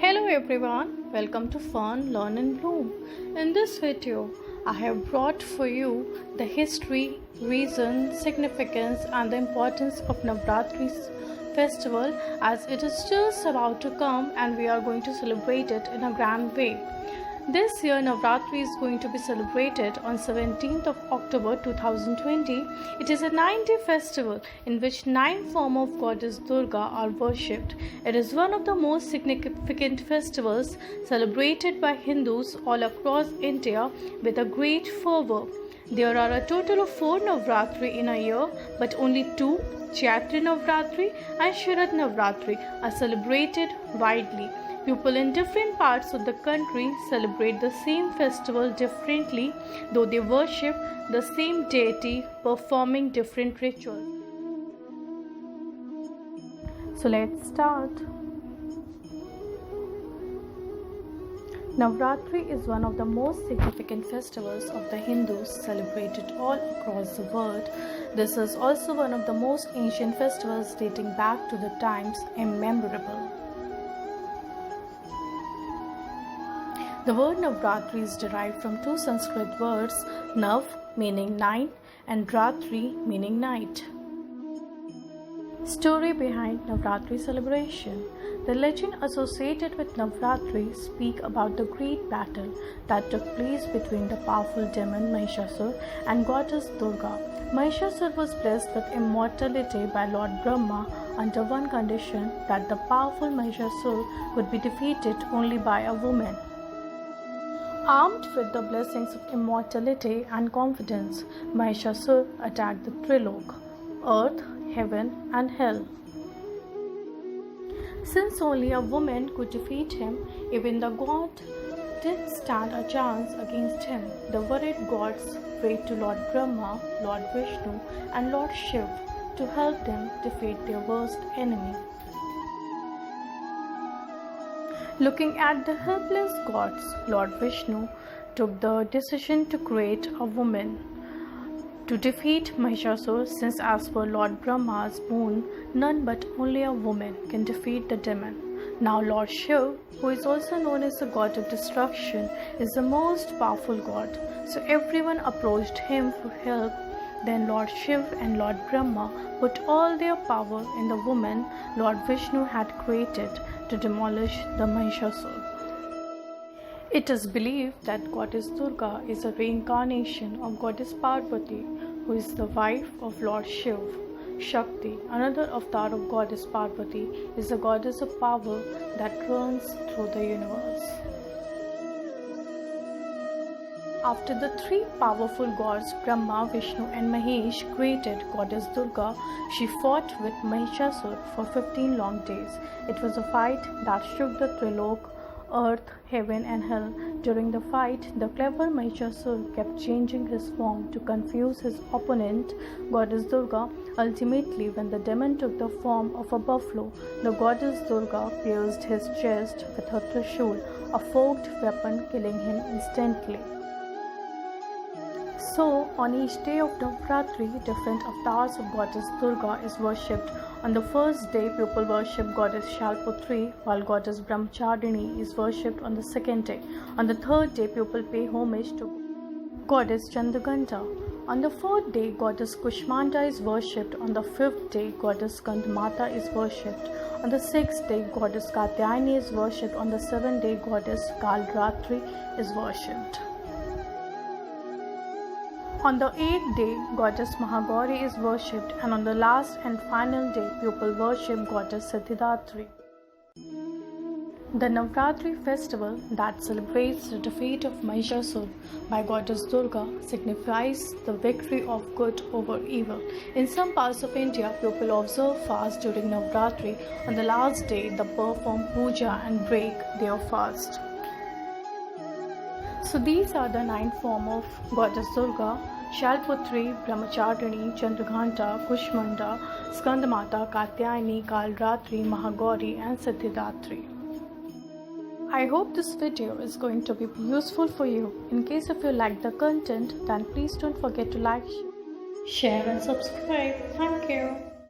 Hello everyone, welcome to Fun, Learn and Bloom. In this video, I have brought for you the history, reason, significance and the importance of Navratri's festival as it is just about to come and we are going to celebrate it in a grand way. This year Navratri is going to be celebrated on 17th of October 2020. It is a 9-day festival in which 9 forms of goddess Durga are worshipped. It is one of the most significant festivals celebrated by Hindus all across India with a great fervor. There are a total of 4 Navratri in a year, but only 2, Chaitri Navratri and Sharad Navratri, are celebrated widely. People in different parts of the country celebrate the same festival differently, though they worship the same deity, performing different rituals. So let's start. Navratri is one of the most significant festivals of the Hindus, celebrated all across the world. This is also one of the most ancient festivals dating back to the times immemorable. The word Navratri is derived from 2 Sanskrit words, Nav meaning 9 and Ratri meaning night. Story behind Navratri celebration. The legend associated with Navratri speak about the great battle that took place between the powerful demon Mahishasur and goddess Durga. Mahishasur was blessed with immortality by Lord Brahma under one condition, that the powerful Mahishasur could be defeated only by a woman. Armed with the blessings of immortality and confidence, Mahishasur attacked the Trilok, earth, heaven and hell. Since only a woman could defeat him, even the god didn't stand a chance against him. The worried gods prayed to Lord Brahma, Lord Vishnu and Lord Shiv to help them defeat their worst enemy. Looking at the helpless gods, Lord Vishnu took the decision to create a woman to defeat Mahishasur, since as per Lord Brahma's boon, none but only a woman can defeat the demon. Now Lord Shiv, who is also known as the god of destruction, is the most powerful god. So everyone approached him for help. Then Lord Shiv and Lord Brahma put all their power in the woman Lord Vishnu had created to demolish the Mahishasur. It is believed that goddess Durga is a reincarnation of goddess Parvati, who is the wife of Lord Shiv. Shakti, another avatar of goddess Parvati, is the goddess of power that runs through the universe. After the 3 powerful gods Brahma, Vishnu and Mahesh created goddess Durga, she fought with Mahishasur for 15 long days. It was a fight that shook the Trilok, earth, heaven and hell. During the fight, the clever Mahishasur kept changing his form to confuse his opponent, goddess Durga. Ultimately, when the demon took the form of a buffalo, the goddess Durga pierced his chest with her Trishul, a forked weapon, killing him instantly. So, on each day of Navratri, different avatars of goddess Durga is worshipped. On the first day, people worship goddess Shalputri, while goddess Brahmacharini is worshipped on the second day. On the third day, people pay homage to goddess Chandraghanta. On the fourth day, goddess Kushmanda is worshipped. On the fifth day, goddess Skandamata is worshipped. On the sixth day, goddess Katyayani is worshipped. On the seventh day, goddess Kalratri is worshipped. On the 8th day, goddess Mahagauri is worshipped, and on the last and final day, people worship goddess Siddhidatri. The Navratri festival that celebrates the defeat of Mahishasur by goddess Durga signifies the victory of good over evil. In some parts of India, people observe fast during Navratri. On the last day, they perform puja and break their fast. So these are the 9 forms of goddess Durga: Shalputri, Brahmacharini, Chandraghanta, Kushmanda, Skandamata, Katyayani, Kalratri, Mahagauri and Siddhidatri. I hope this video is going to be useful for you. In case if you like the content, then please don't forget to like, share and subscribe. Thank you.